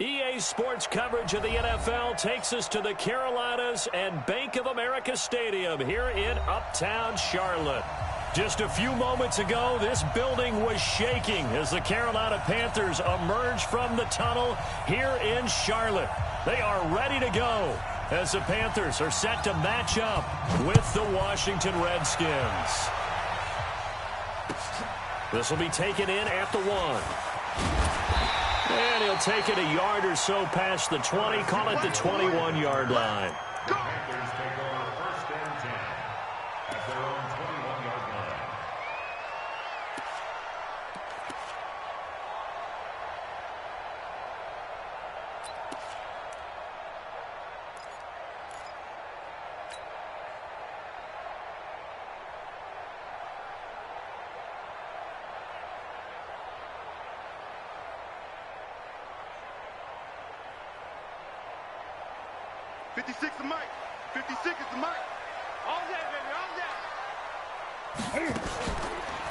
EA Sports coverage of the NFL takes us to the Carolinas and Bank of America Stadium here in Uptown Charlotte. Just a few moments ago, this building was shaking as the Carolina Panthers emerged from the tunnel here in Charlotte. They are ready to go as the Panthers are set to match up with the Washington Redskins. This will be taken in at the 1. And he'll take it a yard or so past the 20, call it the 21-yard line. Panthers take over 1st and 10 at their own 21-yard line.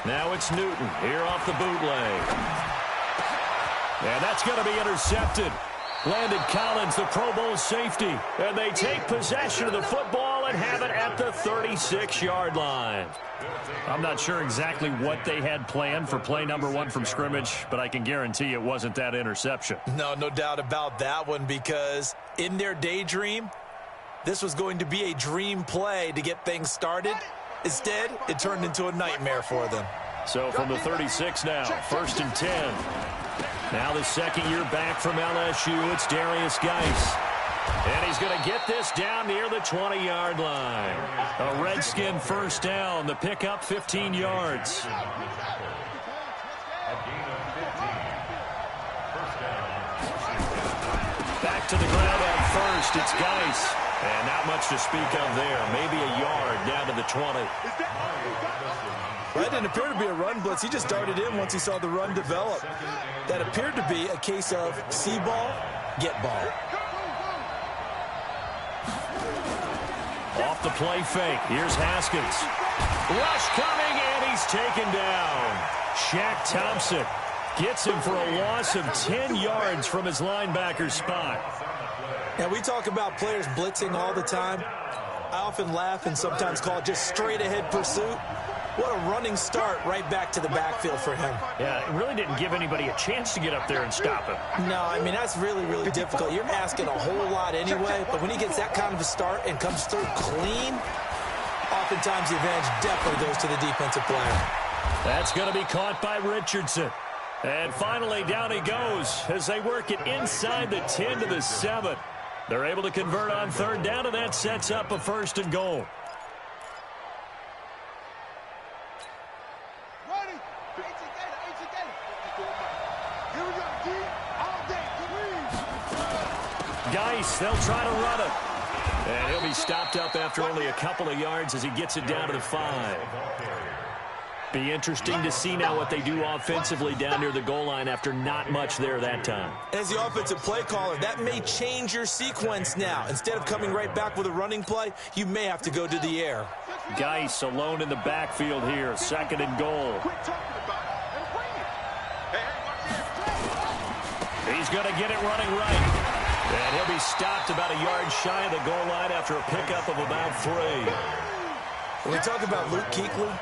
Now it's Newton here off the bootleg. And that's going to be intercepted. Landon Collins, the Pro Bowl safety. And they take possession of the football and have it at the 36-yard line. I'm not sure exactly what they had planned for play number 1 from scrimmage, but I can guarantee it wasn't that interception. No doubt about that one, because in their daydream, this was going to be a dream play to get things started. Instead, it turned into a nightmare for them. So from the 36 now, 1st and 10. Now the second year back from LSU, it's Darius Geis. And he's going to get this down near the 20-yard line. A Redskin first down, the pickup 15 yards. Back to the ground at first, it's Geis. And not much to speak of there. Maybe a yard down to the 20. That didn't appear to be a run blitz. He just darted in once he saw the run develop. That appeared to be a case of see ball, get ball. Off the play fake. Here's Haskins. Rush coming, and he's taken down. Shaq Thompson gets him for a loss of 10 yards from his linebacker spot. Now, we talk about players blitzing all the time. I often laugh and sometimes call it just straight-ahead pursuit. What a running start right back to the backfield for him. Yeah, it really didn't give anybody a chance to get up there and stop him. No, I mean, that's really, really difficult. You're asking a whole lot anyway, but when he gets that kind of a start and comes through clean, oftentimes the advantage definitely goes to the defensive player. That's going to be caught by Richardson. And finally, down he goes as they work it inside the 10 to the 7. They're able to convert on 3rd down, and that sets up a 1st and goal. Geis, they'll try to run it. And he'll be stopped up after only a couple of yards as he gets it down to the 5. Be interesting to see now what they do offensively down near the goal line after not much there that time. As the offensive play caller, that may change your sequence now. Instead of coming right back with a running play, you may have to go to the air. Geis alone in the backfield here, 2nd and goal. He's going to get it running right. And he'll be stopped about a yard shy of the goal line after a pickup of about 3. When we talk about Luke Kuechly,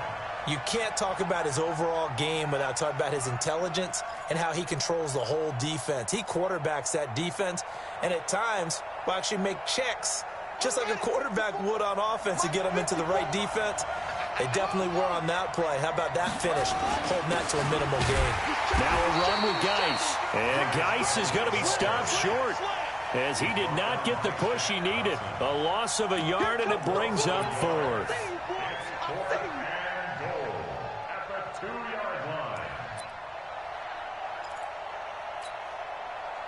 you can't talk about his overall game without talking about his intelligence and how he controls the whole defense. He quarterbacks that defense, and at times will actually make checks, just like a quarterback would on offense to get them into the right defense. They definitely were on that play. How about that finish, holding that to a minimal gain. Now a run with Geis. And Geis is going to be stopped short as he did not get the push he needed. A loss of a yard, and it brings up 4th.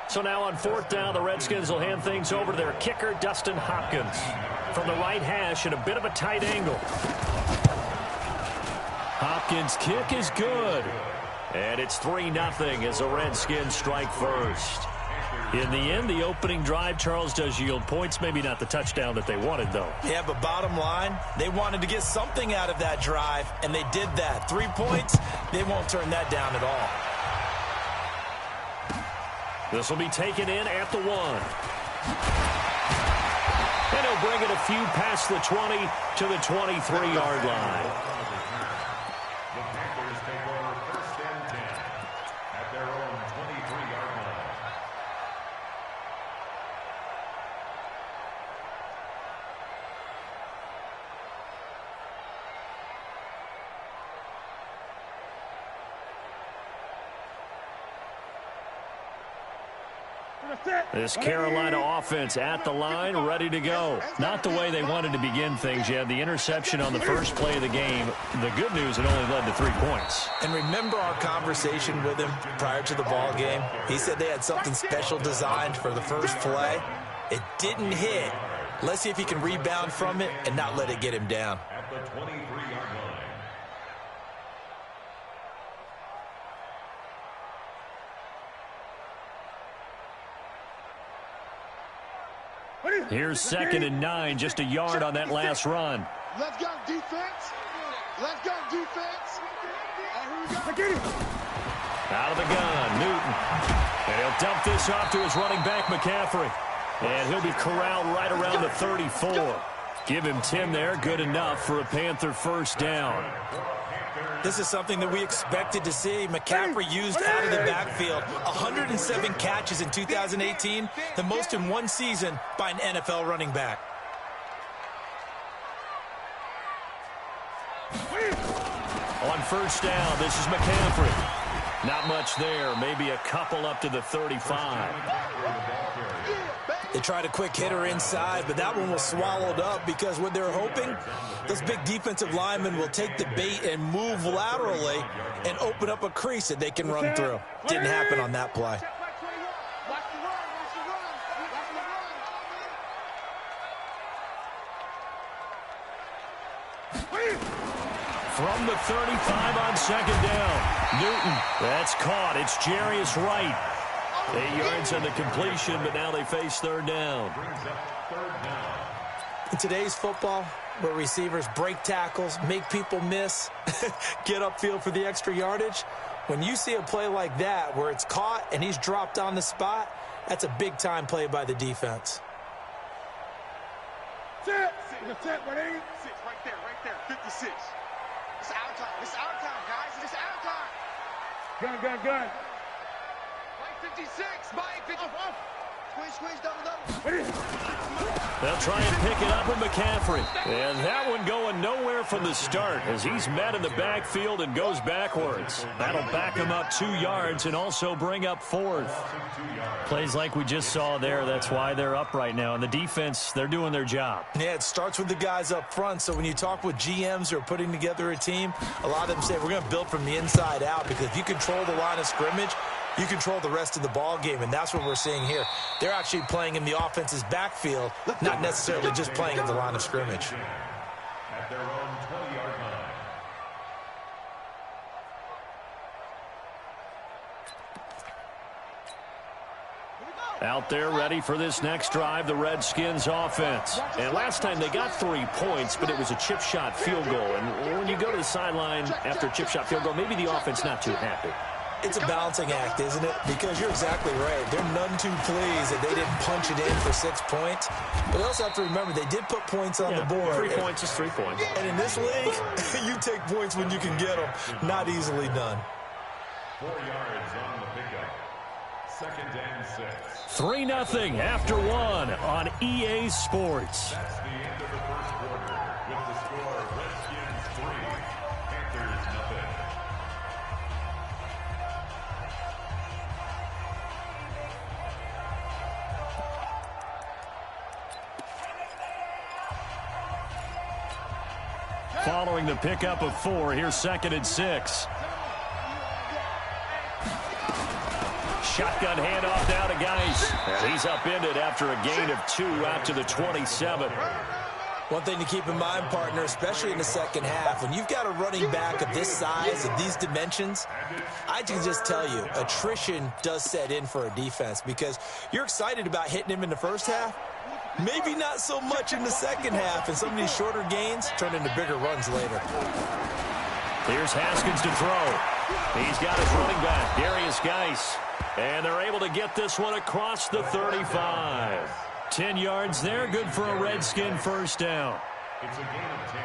So now on 4th down, the Redskins will hand things over to their kicker, Dustin Hopkins. From the right hash at a bit of a tight angle. Hopkins' kick is good. And it's 3-0 as the Redskins strike first. In the end, the opening drive, Charles, does yield points. Maybe not the touchdown that they wanted, though. Yeah, but bottom line, they wanted to get something out of that drive, and they did that. 3 points, they won't turn that down at all. This will be taken in at the 1. And he'll bring it a few past the 20 to the 23-yard line. The Panthers take over first and 10 at their own 23-yard line. This Carolina offense at the line, ready to go. Not the way they wanted to begin things yet. The interception on the first play of the game. The good news, it only led to 3 points. And remember our conversation with him prior to the ball game? He said they had something special designed for the first play. It didn't hit. Let's see if he can rebound from it and not let it get him down. At the 23-yard line. Here's 2nd and 9, just a yard on that last run. Let's go defense. Let's go defense. Out of the gun, Newton. And he'll dump this off to his running back, McCaffrey. And he'll be corralled right around the 34. Give him 10 there, good enough for a Panther first down. This is something that we expected to see. McCaffrey used out of the backfield. 107 catches in 2018, the most in one season by an NFL running back. On first down, this is McCaffrey. Not much there, maybe a couple up to the 35. They tried a quick hitter inside, but that one was swallowed up because what they're hoping, those big defensive linemen will take the bait and move laterally and open up a crease that they can run through. Didn't happen on that play. From the 35 on 2nd down. Newton, that's caught. It's Jarius Wright. 8 yards on the completion, but now they face 3rd down. In today's football, where receivers break tackles, make people miss, get upfield for the extra yardage, when you see a play like that where it's caught and he's dropped on the spot, that's a big-time play by the defense. Set, 186, right there, 56. It's out of time. It's out of time, guys. It's out of time. Gun. 56, Mike, 50. Squeeze, double. They'll try and pick it up with McCaffrey. And that one going nowhere from the start as he's met in the backfield and goes backwards. That'll back him up 2 yards and also bring up 4th. Plays like we just saw there, that's why they're up right now. And the defense, they're doing their job. Yeah, it starts with the guys up front. So when you talk with GMs who are putting together a team, a lot of them say we're going to build from the inside out because if you control the line of scrimmage, you control the rest of the ball game, and that's what we're seeing here. They're actually playing in the offense's backfield, not necessarily just playing in the line of scrimmage. At their own 20-yard line. Out there ready for this next drive, the Redskins offense. And last time they got 3 points, but it was a chip shot field goal. And when you go to the sideline after a chip shot field goal, maybe the offense not too happy. It's a balancing act, isn't it? Because you're exactly right. They're none too pleased that they didn't punch it in for 6 points. But they also have to remember they did put points on the board. 3 points is 3 points. And in this league, you take points when you can get them. Not easily done. 4 yards on the pickup. 2nd and 6. 3-0 after 1 on EA Sports. That's the end of the first quarter with the score Redskins 3, Panthers 0. Following the pickup of 4, here's 2nd and 6. Shotgun handoff down to Geis. And he's upended after a gain of 2 out to the 27. One thing to keep in mind, partner, especially in the second half, when you've got a running back of this size, of these dimensions, I can just tell you, attrition does set in for a defense because you're excited about hitting him in the first half. Maybe not so much in the second half, and some of these shorter gains turn into bigger runs later. Here's Haskins to throw. He's got his running back, Darius Geis. And they're able to get this one across the 35. 10 yards there, good for a Redskin first down. It's a gain of 10.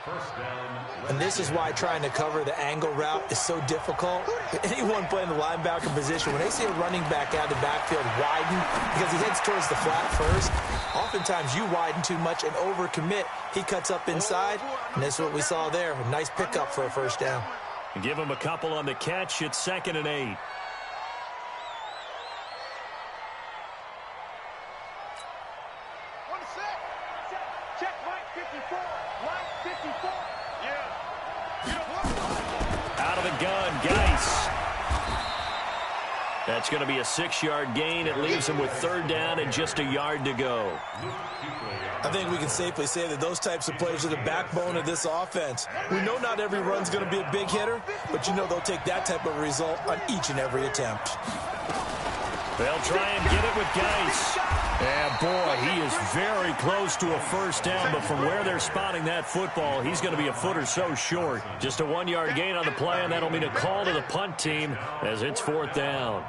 First down. And this is why trying to cover the angle route is so difficult. Anyone playing the linebacker position, when they see a running back out of the backfield widen because he heads towards the flat first, oftentimes you widen too much and overcommit. He cuts up inside, and that's what we saw there. A nice pickup for a first down. Give him a couple on the catch. It's 2nd and 8. Check right 54. Right 54. Yeah. Out of the gun, Geis. That's going to be a 6-yard gain. It leaves him with 3rd down and just a yard to go. I think we can safely say that those types of plays are the backbone of this offense. We know not every run's going to be a big hitter, but you know they'll take that type of result on each and every attempt. They'll try and get it with Geis. And boy, he is very close to a first down, but from where they're spotting that football, he's going to be a foot or so short. Just a 1-yard gain on the play, and that'll mean a call to the punt team as it's 4th down.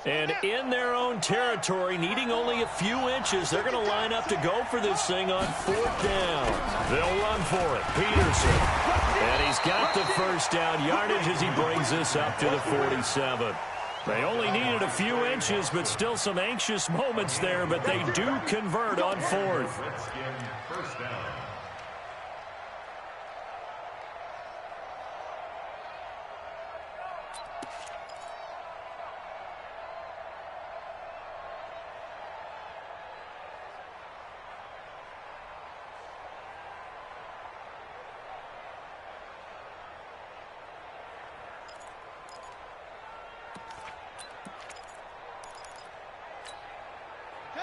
And in their own territory, needing only a few inches, they're going to line up to go for this thing on 4th down. They'll run for it. Peterson. And he's got the first down yardage as he brings this up to the 47. They only needed a few inches, but still some anxious moments there, but they do convert on 4th. First down.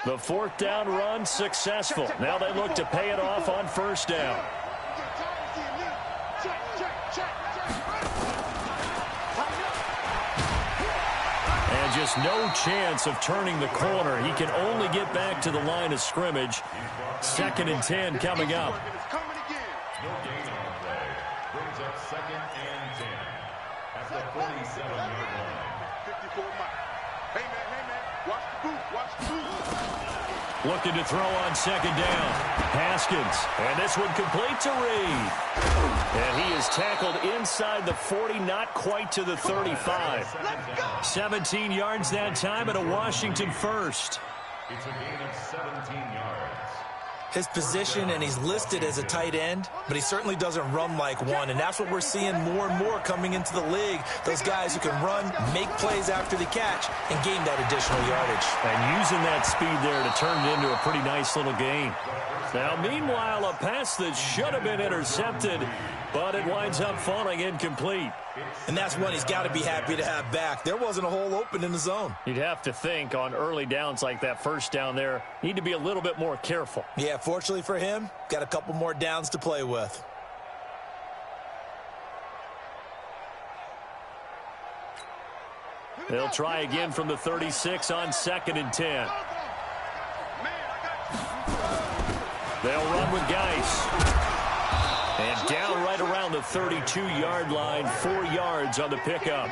The 4th down run successful. Now they look to pay it off on 1st down. And just no chance of turning the corner. He can only get back to the line of scrimmage. 2nd and 10 coming up. No gain on the play. Brings up 2nd and 10. At the 47-yard line. 54 miles. Hey, man. Watch the boot. Watch the boot. Looking to throw on 2nd down. Haskins. And this one complete to Reed. And he is tackled inside the 40, not quite to the 35. 17 yards that time and a Washington first. It's a gain of 17 yards. His position, and he's listed as a tight end, but he certainly doesn't run like one, and that's what we're seeing more and more coming into the league. Those guys who can run, make plays after the catch, and gain that additional yardage. And using that speed there to turn it into a pretty nice little gain. Now, meanwhile, a pass that should have been intercepted, but it winds up falling incomplete. And that's one he's got to be happy to have back. There wasn't a hole open in the zone. You'd have to think on early downs like that first down there, need to be a little bit more careful. Yeah, fortunately for him, got a couple more downs to play with. They'll try again from the 36 on 2nd and 10. They'll run with Geis. And down right around the 32-yard line, 4 yards on the pickup.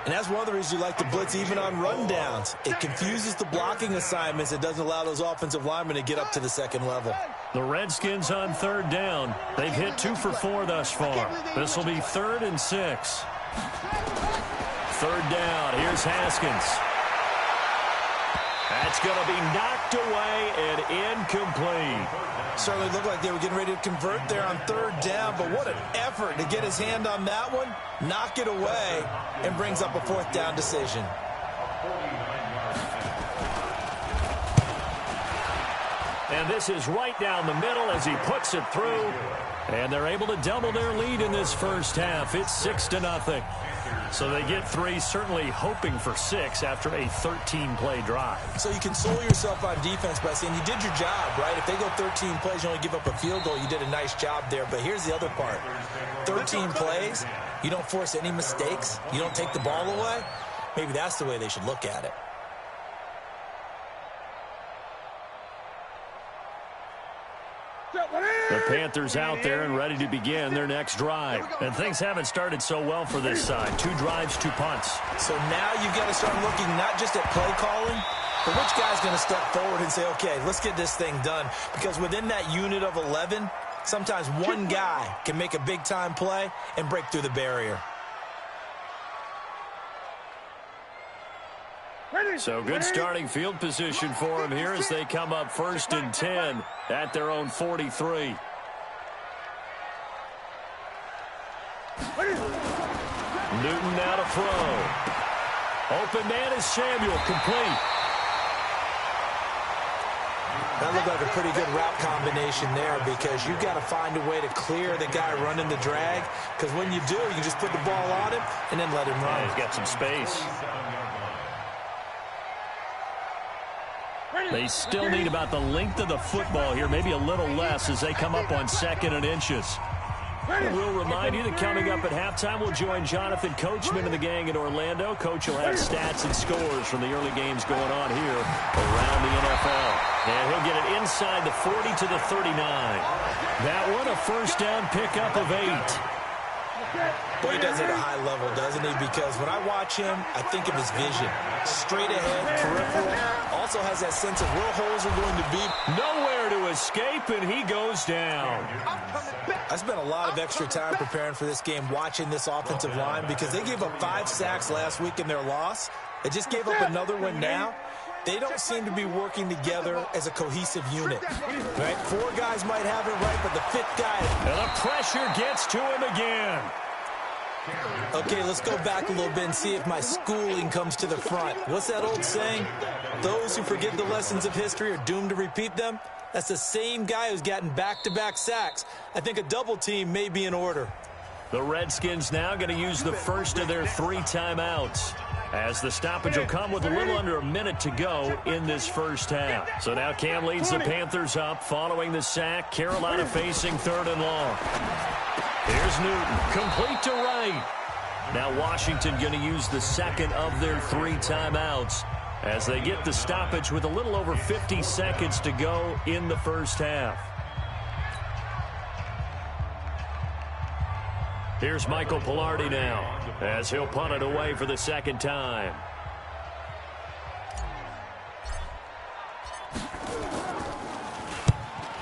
And that's one of the reasons you like to blitz even on run downs. It confuses the blocking assignments. It doesn't allow those offensive linemen to get up to the 2nd level. The Redskins on 3rd down. They've hit 2 for 4 thus far. This will be 3rd and 6. 3rd down. Here's Haskins. That's going to be knocked away and incomplete. Certainly looked like they were getting ready to convert there on 3rd down, but what an effort to get his hand on that one, knock it away, and brings up a 4th down decision. And this is right down the middle as he puts it through. And they're able to double their lead in this first half. It's 6-0. So they get 3, certainly hoping for 6 after a 13-play drive. So you console yourself on defense by saying you did your job, right? If they go 13 plays, you only give up a field goal, you did a nice job there. But here's the other part. 13 plays, you don't force any mistakes, you don't take the ball away. Maybe that's the way they should look at it. The Panthers out there and ready to begin their next drive. And things haven't started so well for this side. 2 drives, 2 punts. So now you've got to start looking not just at play calling, but which guy's going to step forward and say, okay, let's get this thing done. Because within that unit of 11, sometimes one guy can make a big-time play and break through the barrier. So good starting field position for them here as they come up 1st and 10 at their own 43. Newton now to throw. Open man is Samuel, complete. That looked like a pretty good route combination there because you've got to find a way to clear the guy running the drag, because when you do, you just put the ball on him and then let him run. Yeah, he's got some space. They still need about the length of the football here, maybe a little less as they come up on 2nd and inches. We'll remind you that coming up at halftime, we'll join Jonathan Coachman and the gang in Orlando. Coach will have stats and scores from the early games going on here around the NFL. And he'll get it inside the 40 to the 39. That one, a first down pickup of 8. Boy, he does it at a high level, doesn't he? Because when I watch him, I think of his vision. Straight ahead, peripheral. Also has that sense of where holes are going to be. Nowhere to escape, and he goes down. I spent a lot of extra time preparing for this game, watching this offensive line, because they gave up 5 sacks last week in their loss. They just gave up another one now. They don't seem to be working together as a cohesive unit. Right? 4 guys might have it right, but the 5th guy... And the pressure gets to him again. Okay, let's go back a little bit and see if my schooling comes to the front. What's that old saying? Those who forget the lessons of history are doomed to repeat them. That's the same guy who's gotten back-to-back sacks. I think a double team may be in order. The Redskins now going to use the first of their 3 timeouts, as the stoppage will come with a little under a minute to go in this first half. So now Cam leads the Panthers up following the sack. Carolina facing 3rd and long. Here's Newton, complete to right. Now Washington going to use the 2nd of their 3 timeouts as they get the stoppage with a little over 50 seconds to go in the first half. Here's Michael Pilardi now as he'll punt it away for the 2nd time.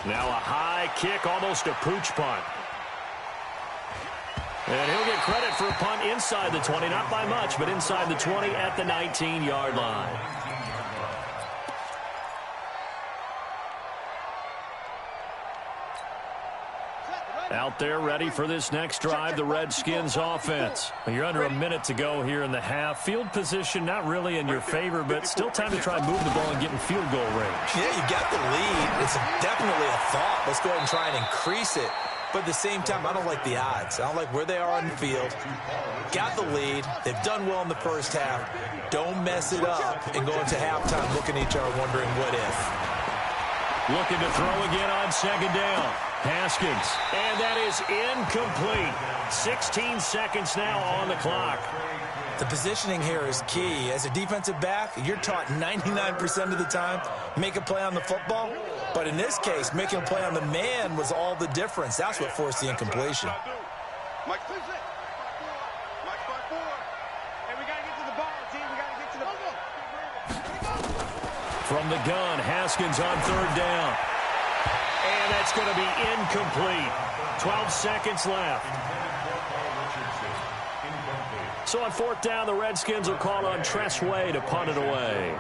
Now a high kick, almost a pooch punt. And he'll get credit for a punt inside the 20, not by much, but inside the 20 at the 19-yard line. Out there ready for this next drive, the Redskins offense. You're under a minute to go here in the half. Field position not really in your favor, but still time to try and move the ball and get in field goal range. Yeah, you got the lead. It's definitely a thought. Let's go ahead and try and increase it. But at the same time, I don't like the odds. I don't like where they are on the field. Got the lead. They've done well in the first half. Don't mess it up and go into halftime looking at each other wondering what if. Looking to throw again on 2nd down. Haskins. And that is incomplete. 16 seconds now on the clock. The positioning here is key. As a defensive back, you're taught 99% of the time, make a play on the football. But in this case, making a play on the man was all the difference. That's what forced the incompletion. From the gun, Haskins on 3rd down. And that's going to be incomplete. 12 seconds left. So on 4th down, the Redskins will call on Tress Way to punt it away.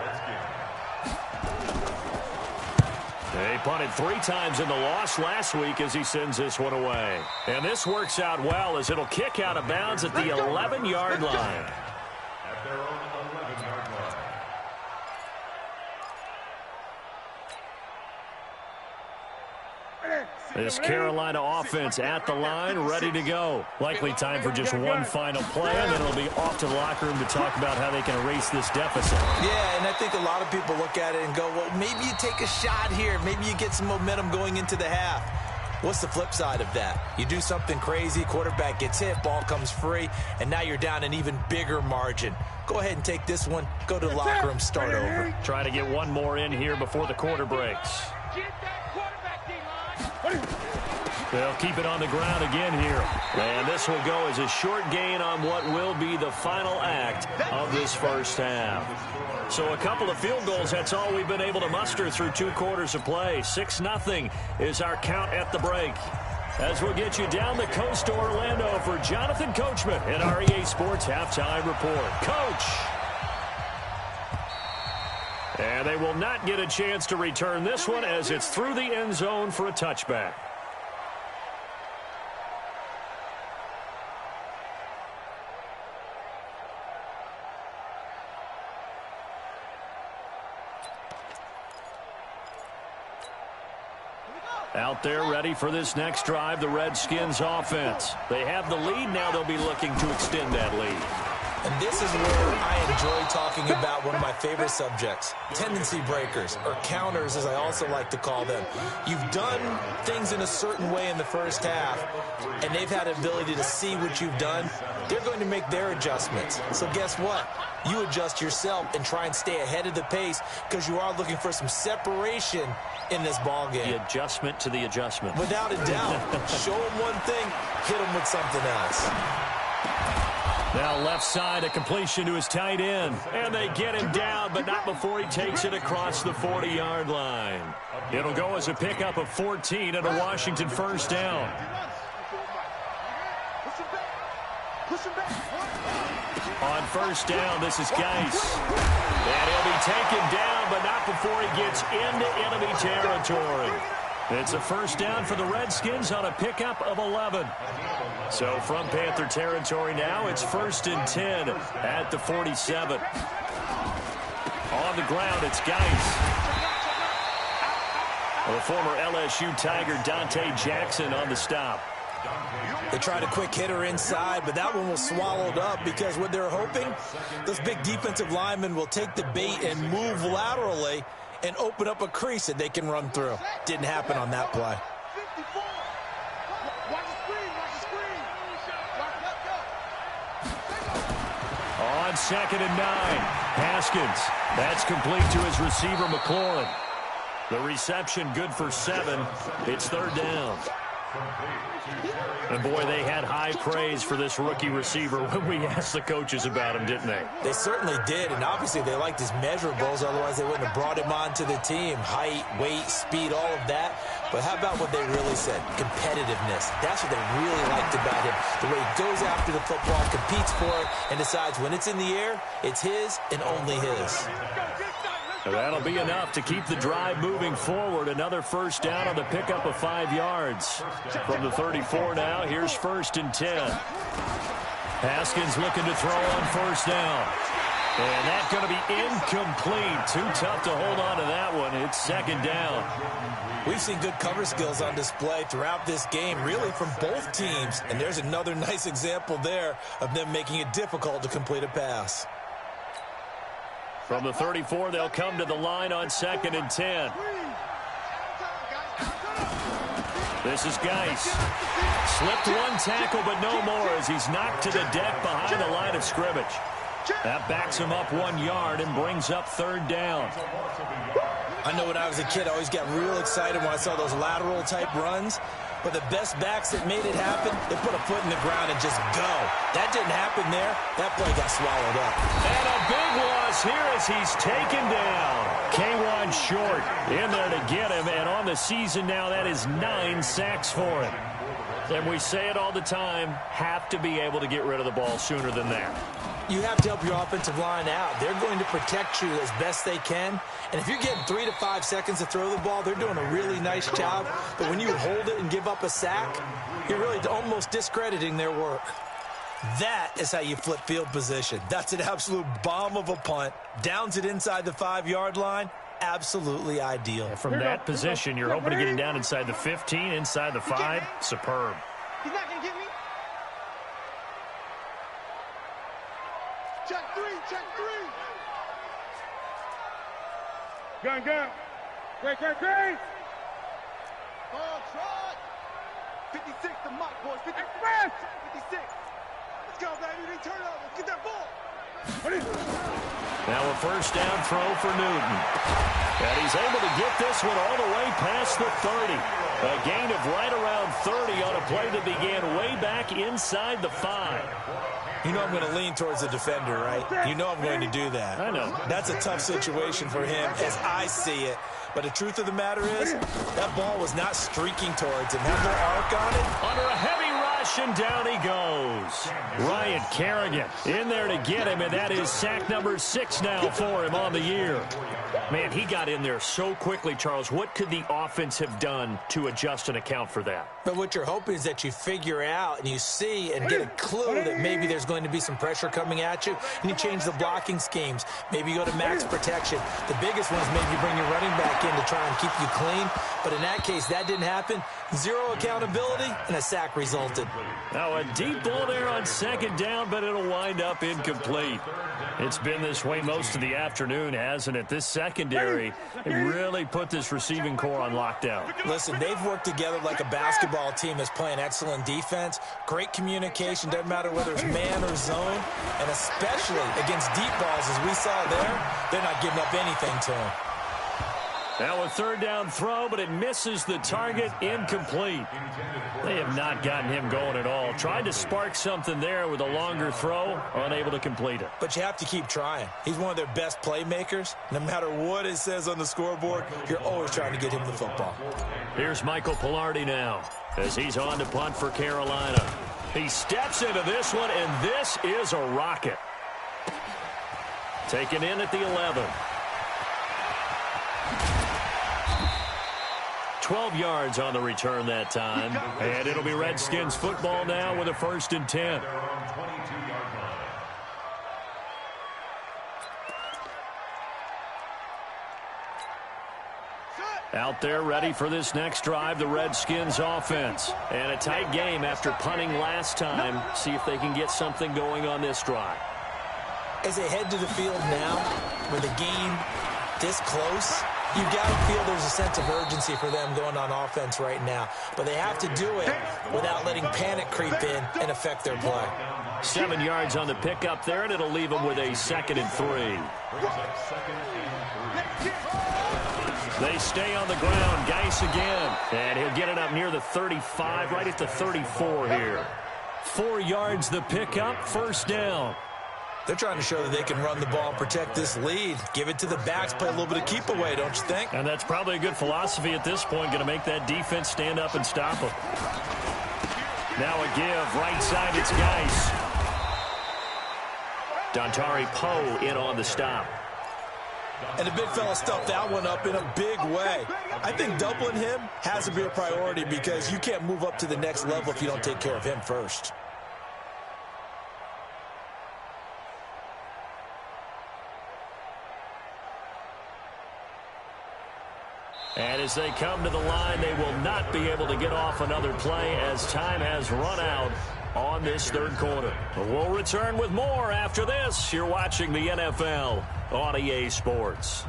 They punted 3 times in the loss last week as he sends this one away. And this works out well as it'll kick out of bounds at the 11-yard line. At their own 11-yard line. This Carolina offense at the line, ready to go. Likely time for just one final play, and then it'll be off to the locker room to talk about how they can erase this deficit. Yeah, and I think a lot of people look at it and go, well, maybe you take a shot here. Maybe you get some momentum going into the half. What's the flip side of that? You do something crazy, quarterback gets hit, ball comes free, and now you're down an even bigger margin. Go ahead and take this one, go to the locker room, start over. Try to get one more in here before the quarter breaks. They'll keep it on the ground again here. And this will go as a short gain on what will be the final act of this first half. So a couple of field goals, that's all we've been able to muster through 2 quarters of play. 6-0 is our count at the break. As we'll get you down the coast to Orlando for Jonathan Coachman at our EA Sports Halftime Report. Coach! And they will not get a chance to return this one as it's through the end zone for a touchback. Out there ready for this next drive, the Redskins offense. They have the lead. Now they'll be looking to extend that lead. And this is where I enjoy talking about one of my favorite subjects, tendency breakers, or counters as I also like to call them. You've done things in a certain way in the first half, and they've had the ability to see what you've done. They're going to make their adjustments. So guess what? You adjust yourself and try and stay ahead of the pace because you are looking for some separation in this ball game. The adjustment to the adjustment. Without a doubt. Show them one thing, hit them with something else. Now left side, a completion to his tight end. And they get him down, but not before he takes it across the 40-yard line. It'll go as a pickup of 14 and a Washington first down. On first down, this is Geis. And he'll be taken down, but not before he gets into enemy territory. It's a first down for the Redskins on a pickup of 11. So from Panther territory now, it's 1st and 10 at the 47. On the ground, it's Geis. The former LSU Tiger Dante Jackson on the stop. They tried a quick hitter inside, but that one was swallowed up because what they're hoping, those big defensive linemen will take the bait and move laterally and open up a crease that they can run through. Didn't happen on that play. On 2nd and 9, Haskins. That's complete to his receiver, McLaurin. The reception good for 7. It's 3rd down. And, boy, they had high praise for this rookie receiver when we asked the coaches about him, didn't they? They certainly did, and obviously they liked his measurables. Otherwise, they wouldn't have brought him onto the team. Height, weight, speed, all of that. But how about what they really said? Competitiveness. That's what they really liked about him. The way he goes after the football, competes for it, and decides when it's in the air, it's his and only his. That'll be enough to keep the drive moving forward. Another first down on the pickup of 5 yards. From the 34 now, here's 1st and 10. Haskins looking to throw on first down. And that's going to be incomplete. Too tough to hold on to that one. It's 2nd down. We've seen good cover skills on display throughout this game, really from both teams. And there's another nice example there of them making it difficult to complete a pass. From the 34, they'll come to the line on 2nd and 10. This is Geis. Slipped one tackle, but no more as he's knocked to the deck behind the line of scrimmage. That backs him up 1 yard and brings up 3rd down. I know when I was a kid, I always got real excited when I saw those lateral-type runs. But the best backs that made it happen, they put a foot in the ground and just go. That didn't happen there. That play got swallowed up. And a big loss here as he's taken down. K1 short in there to get him. And on the season now, that is 9 sacks for him. And we say it all the time, have to be able to get rid of the ball sooner than that. You have to help your offensive line out. They're going to protect you as best they can. And if you're getting 3 to 5 seconds to throw the ball, they're doing a really nice job. But when you hold it and give up a sack, you're really almost discrediting their work. That is how you flip field position. That's an absolute bomb of a punt. Downs it inside the 5-yard line. absolutely ideal. From that position, you're hoping to get him down inside the 15, inside the 5. Superb. He's not going to get me. Check 3, check 3. Gun. Great. Ball trot. 56, the mic, boys. 56. 56. Let's go, baby. They turn over. Let's get that ball. Now a first down throw for Newton. And he's able to get this one all the way past the 30. A gain of right around 30 on a play that began way back inside the 5. You know I'm going to lean towards the defender, right? You know I'm going to do that. I know. That's a tough situation for him as I see it. But the truth of the matter is, that ball was not streaking towards him. Had a little arc on it. Under a heavy rush, and down he goes. Ryan Kerrigan in there to get him, and that is sack number 6 now for him on the year. Man, he got in there so quickly, Charles. What could the offense have done to adjust and account for that? But what you're hoping is that you figure out and you see and get a clue that maybe there's going to be some pressure coming at you, and you change the blocking schemes. Maybe you go to max protection. The biggest one is maybe you bring your running back in to try and keep you clean. But in that case, that didn't happen. Zero accountability, and a sack resulted. Now a deep ball there on second down, but it'll wind up incomplete. It's been this way most of the afternoon, hasn't it? This secondary really put this receiving core on lockdown. Listen, they've worked together like a basketball team that's playing excellent defense. Great communication, doesn't matter whether it's man or zone. And especially against deep balls, as we saw there, they're not giving up anything to him. Now a third down throw, but it misses the target, incomplete. They have not gotten him going at all. Tried to spark something there with a longer throw, unable to complete it. But you have to keep trying. He's one of their best playmakers. No matter what it says on the scoreboard, you're always trying to get him the football. Here's Michael Pilardi now as he's on to punt for Carolina. He steps into this one, and this is a rocket. Taken in at the 11. 12 yards on the return that time. And it'll be Redskins football now with a 1st and 10. Out there ready for this next drive, the Redskins offense. And a tight game after punting last time. See if they can get something going on this drive. As they head to the field now, with a game this close, you've got to feel there's a sense of urgency for them going on offense right now. But they have to do it without letting panic creep in and affect their play. 7 yards on the pickup there, and it'll leave them with a 2nd and 3. They stay on the ground. Geis again. And he'll get it up near the 35, right at the 34 here. 4 yards the pickup, 1st down. They're trying to show that they can run the ball and protect this lead. Give it to the backs, play a little bit of keep away, don't you think? And that's probably a good philosophy at this point, going to make that defense stand up and stop them. Now a give, right side, it's Geis. Dontari Poe in on the stop. And the big fella stuffed that one up in a big way. I think doubling him has to be a priority because you can't move up to the next level if you don't take care of him first. And as they come to the line, they will not be able to get off another play as time has run out on this 3rd quarter. But we'll return with more after this. You're watching the NFL on EA Sports.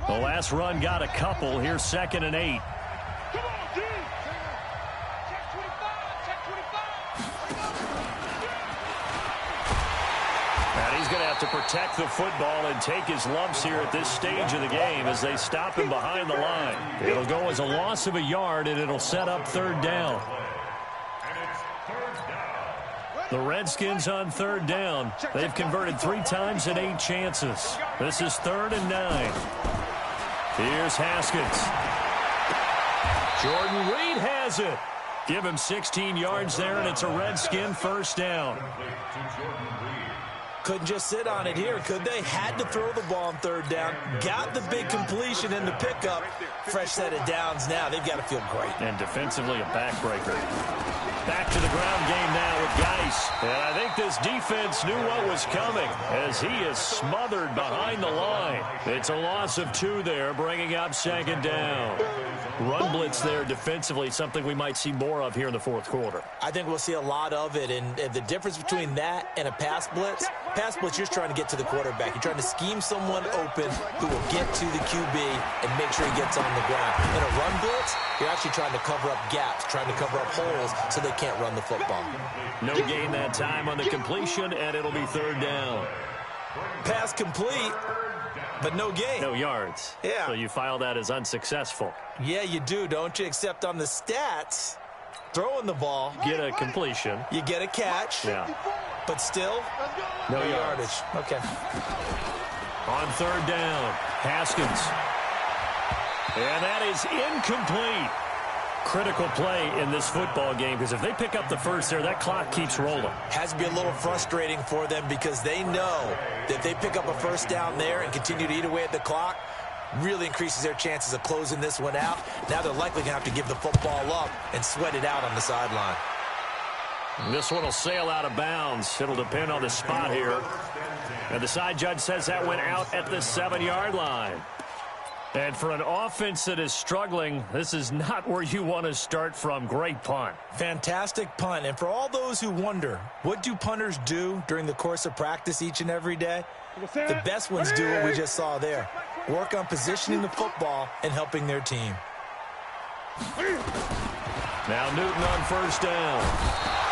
The last run got a couple. Here's 2nd and 8. Come on, dude. Check 25, check 25. And he's going to have to protect the football and take his lumps here at this stage of the game as they stop him behind the line. It'll go as a loss of a yard, and it'll set up 3rd down. The Redskins on 3rd down. They've converted 3 times in 8 chances. This is 3rd and 9. Here's Haskins. Jordan Reed has it. Give him 16 yards there, and it's a Redskin 1st down. Couldn't just sit on it here, could they? Had to throw the ball on 3rd down. Got the big completion in the pickup. Fresh set of downs now. They've got to feel great. And defensively, a backbreaker. Back to the ground game now with Geis. And I think this defense knew what was coming as he is smothered behind the line. It's a loss of 2 there, bringing up 2nd down. Run blitz there defensively, something we might see more of here in the 4th quarter. I think we'll see a lot of it, and the difference between that and a pass blitz, you're just trying to get to the quarterback. You're trying to scheme someone open who will get to the QB and make sure he gets on the ground. In a run blitz, you're actually trying to cover up gaps, trying to cover up holes so they can't run the football. No gain that time on the completion, and it'll be 3rd down. Pass complete, but no gain. No yards. Yeah. So you file that as unsuccessful. Yeah, you do, don't you? Except on the stats, throwing the ball. Get a completion. You get a catch. Yeah. But still, no yardage. Okay. On 3rd down, Haskins. And that is incomplete. Critical play in this football game because if they pick up the first there, that clock keeps rolling. Has to be a little frustrating for them because they know that if they pick up a first down there and continue to eat away at the clock, really increases their chances of closing this one out. Now they're likely going to have to give the football up and sweat it out on the sideline. This one will sail out of bounds. It'll depend on the spot here. And the side judge says that went out at the 7-yard line. And for an offense that is struggling, this is not where you want to start from. Great punt. Fantastic punt. And for all those who wonder, what do punters do during the course of practice each and every day? The best ones do what we just saw there. Work on positioning the football and helping their team. Now Newton on 1st down.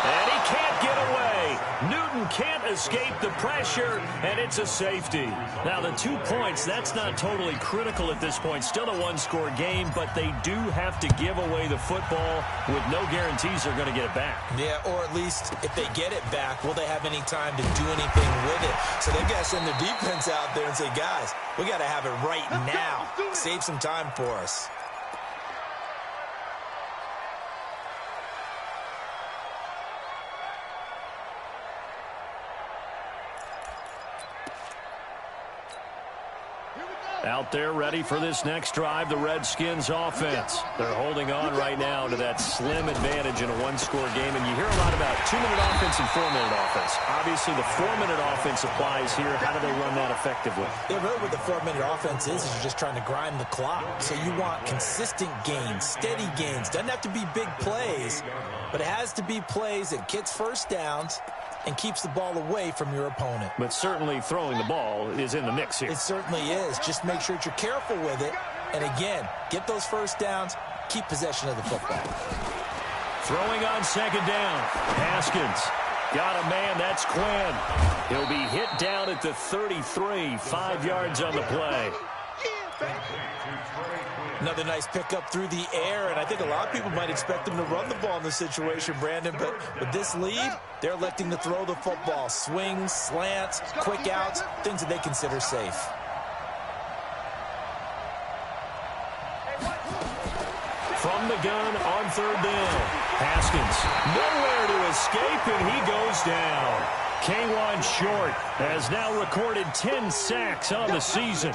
And he can't get away. Newton can't escape the pressure, and it's a safety. Now, the 2 points, that's not totally critical at this point. Still a 1-score game, but they do have to give away the football with no guarantees they're going to get it back. Yeah, or at least if they get it back, will they have any time to do anything with it? So they've got to send their defense out there and say, guys, we got to have it right now. Save some time for us. Out there ready for this next drive, the Redskins offense. They're holding on right now to that slim advantage in a 1-score game. And you hear a lot about 2-minute offense and 4-minute offense. Obviously, the 4-minute offense applies here. How do they run that effectively? Yeah, really what the 4-minute offense is you're just trying to grind the clock. So you want consistent gains, steady gains. Doesn't have to be big plays, but it has to be plays that gets first downs and keeps the ball away from your opponent. But certainly throwing the ball is in the mix here. It certainly is. Just make sure that you're careful with it. And again, get those first downs, keep possession of the football. Throwing on 2nd down. Haskins. Got a man, that's Quinn. He'll be hit down at the 33, 5 yards on the play. Another nice pickup through the air, and I think a lot of people might expect them to run the ball in this situation, Brandon, but with this lead, they're electing to throw the football. Swings, slants, quick outs, things that they consider safe. From the gun on 3rd down. Haskins, nowhere to escape, and he goes down. K'Wan Short has now recorded 10 sacks on the season.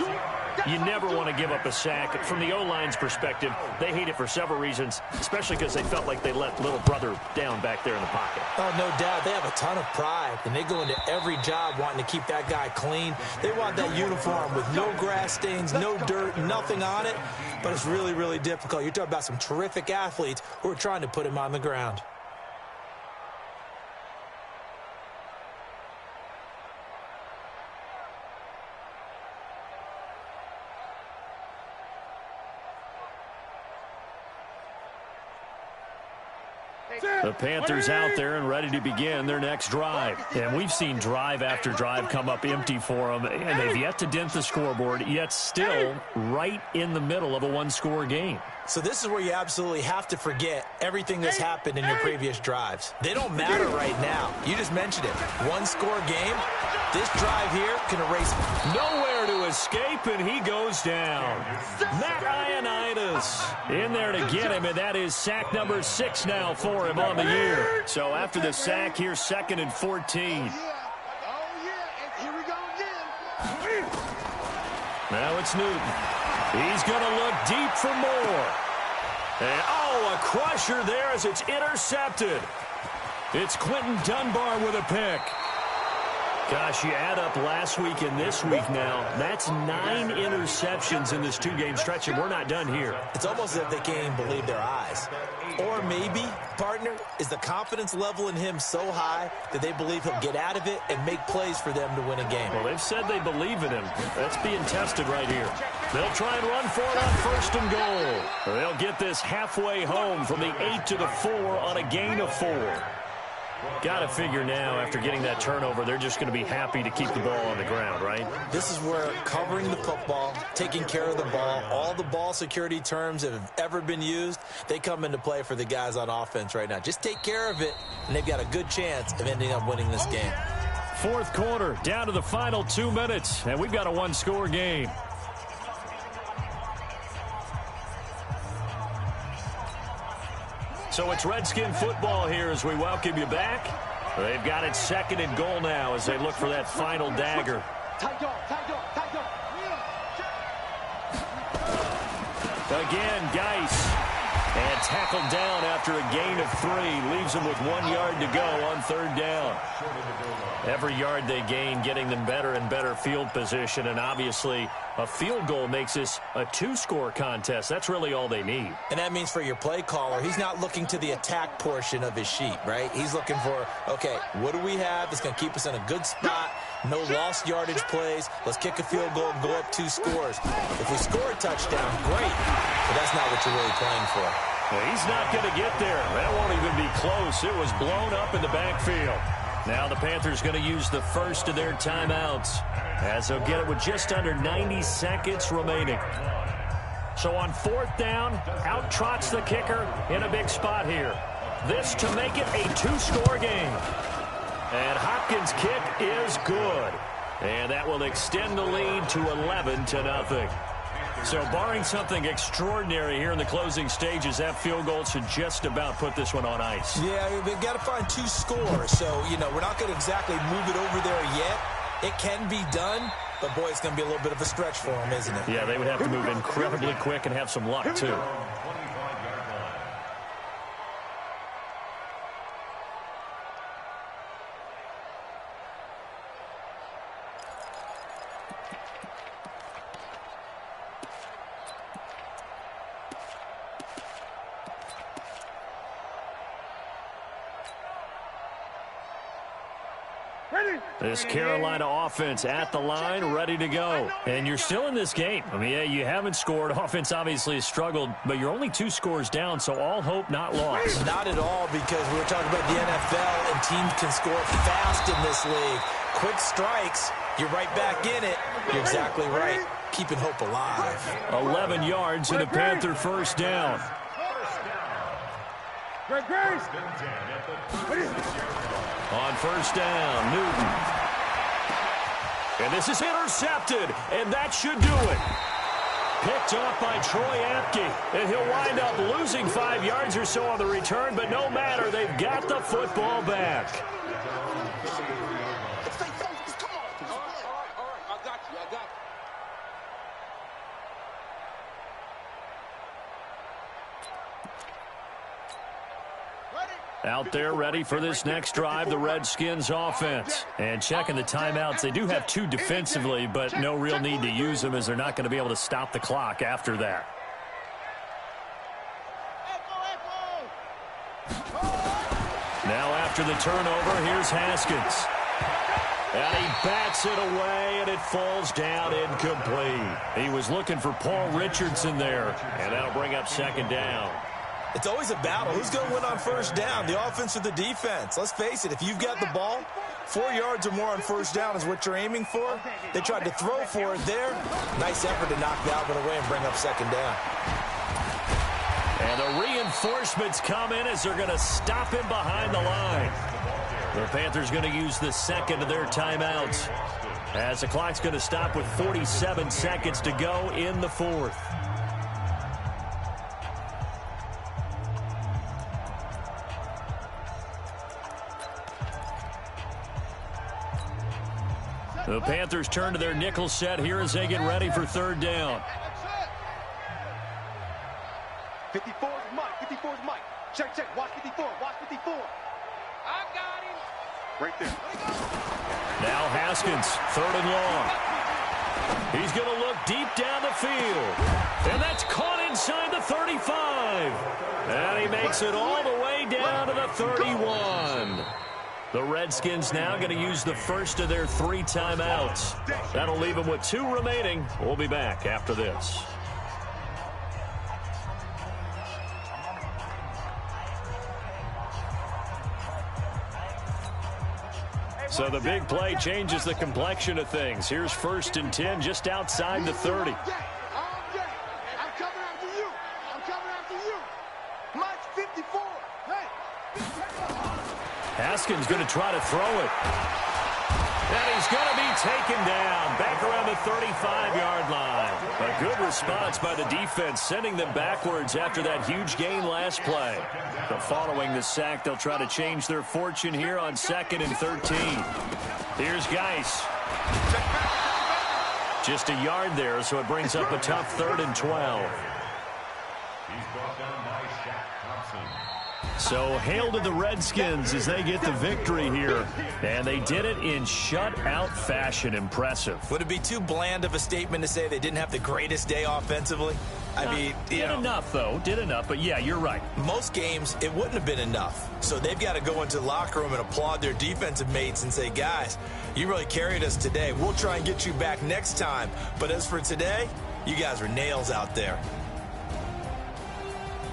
You never want to give up a sack. From the O-line's perspective, they hate it for several reasons, especially because they felt like they let little brother down back there in the pocket. Oh, no doubt. They have a ton of pride, and they go into every job wanting to keep that guy clean. They want that uniform with no grass stains, no dirt, nothing on it, but it's really, really difficult. You're talking about some terrific athletes who are trying to put him on the ground. The Panthers out there and ready to begin their next drive. And we've seen drive after drive come up empty for them, and they've yet to dent the scoreboard, yet still right in the middle of a 1-score game. So this is where you absolutely have to forget everything that's happened in your previous drives. They don't matter right now. You just mentioned it. 1-score game. This drive here can erase nowhere to escape, and he goes down. Matt Ioannidis in there to get him, and that is sack number 6 now for him on the year. So after the sack, here's 2nd and 14. Now it's Newton. He's going to look deep for more. And, oh, a crusher there as it's intercepted. It's Quentin Dunbar with a pick. Gosh, you add up last week and this week now. That's 9 interceptions in this 2-game stretch, and we're not done here. It's almost as if they can't even believe their eyes. Or maybe, partner, is the confidence level in him so high that they believe he'll get out of it and make plays for them to win a game. Well, they've said they believe in him. That's being tested right here. They'll try and run for it on 1st and goal. They'll get this halfway home from the 8 to the 4 on a gain of 4. Got to figure now, after getting that turnover, they're just going to be happy to keep the ball on the ground, right? This is where covering the football, taking care of the ball, all the ball security terms that have ever been used, they come into play for the guys on offense right now. Just take care of it, and they've got a good chance of ending up winning this game. 4th quarter, down to the final 2 minutes, and we've got a 1-score game. So it's Redskin football here as we welcome you back. They've got it 2nd and goal now as they look for that final dagger. Again, Geis. And tackled down after a gain of 3. Leaves them with 1 yard to go on 3rd down. Every yard they gain getting them better and better field position. And obviously a field goal makes this a 2-score contest. That's really all they need. And that means for your play caller, he's not looking to the attack portion of his sheet, right? He's looking for, okay, what do we have that's going to keep us in a good spot? No lost yardage plays. Let's kick a field goal and go up 2 scores. If we score a touchdown, great. But that's not what you're really playing for. Well, he's not going to get there. That won't even be close. It was blown up in the backfield. Now the Panthers going to use the first of their timeouts as they'll get it with just under 90 seconds remaining. So on 4th down, out trots the kicker in a big spot here. This to make it a 2-score game. And Hopkins' kick is good. And that will extend the lead to 11-0. So barring something extraordinary here in the closing stages, that field goal should just about put this one on ice. Yeah, they've got to find 2 scores. So, you know, we're not going to exactly move it over there yet. It can be done, but, boy, it's going to be a little bit of a stretch for them, isn't it? Yeah, they would have to move incredibly quick and have some luck, too. This Carolina offense at the line, ready to go. And you're still in this game. I mean, yeah, you haven't scored. Offense obviously has struggled, but you're only 2 scores down, so all hope not lost. Not at all, because we were talking about the NFL, and teams can score fast in this league. Quick strikes, you're right back in it. You're exactly right. Keeping hope alive. 11 yards and a Panther 1st down. On 1st down, Newton. And this is intercepted, and that should do it. Picked off by Troy Apke, and he'll wind up losing 5 yards or so on the return, but no matter, they've got the football back. Out there ready for this next drive, the Redskins offense. And checking the timeouts, they do have 2 defensively, but no real need to use them as they're not going to be able to stop the clock after that. Now after the turnover, here's Haskins. And he bats it away, and it falls down incomplete. He was looking for Paul Richardson there, and that'll bring up 2nd down. It's always a battle. Who's going to win on 1st down, the offense or the defense? Let's face it, if you've got the ball, 4 yards or more on 1st down is what you're aiming for. They tried to throw for it there. Nice effort to knock that one away and bring up 2nd down. And the reinforcements come in as they're going to stop him behind the line. The Panthers going to use the 2nd of their timeouts as the clock's going to stop with 47 seconds to go in the 4th. The Panthers turn to their nickel set here as they get ready for 3rd down. 54 is Mike. 54 is Mike. Check, check. Watch 54. Watch 54. I got him. Right there. Now Haskins, 3rd and long. He's going to look deep down the field. And that's caught inside the 35. And he makes it all the way down to the 31. The Redskins now going to use the first of their 3 timeouts. That'll leave them with 2 remaining. We'll be back after this. So the big play changes the complexion of things. Here's 1st and 10 just outside the 30. I'm coming after you. I'm coming after you. Mike's 54. Hey. Haskins going to try to throw it. And he's going to be taken down back around the 35-yard line. A good response by the defense, sending them backwards after that huge gain last play. But following the sack, they'll try to change their fortune here on 2nd and 13. Here's Geis. Just a yard there, so it brings up a tough 3rd and 12. He's brought down by Shaq Thompson. So hail to the Redskins as they get the victory here. And they did it in shutout fashion. Impressive. Would it be too bland of a statement to say they didn't have the greatest day offensively? I mean, did enough, though. Did enough. But, yeah, you're right. Most games, it wouldn't have been enough. So they've got to go into the locker room and applaud their defensive mates and say, guys, you really carried us today. We'll try and get you back next time. But as for today, you guys were nails out there.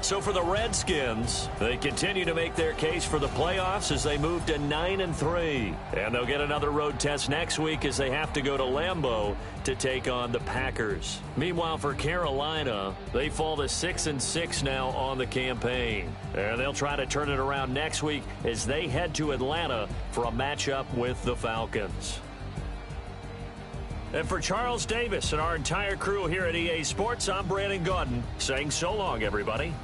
So for the Redskins, they continue to make their case for the playoffs as they move to 9-3. And they'll get another road test next week as they have to go to Lambeau to take on the Packers. Meanwhile, for Carolina, they fall to 6-6 now on the campaign. And they'll try to turn it around next week as they head to Atlanta for a matchup with the Falcons. And for Charles Davis and our entire crew here at EA Sports, I'm Brandon Gaudin saying so long, everybody.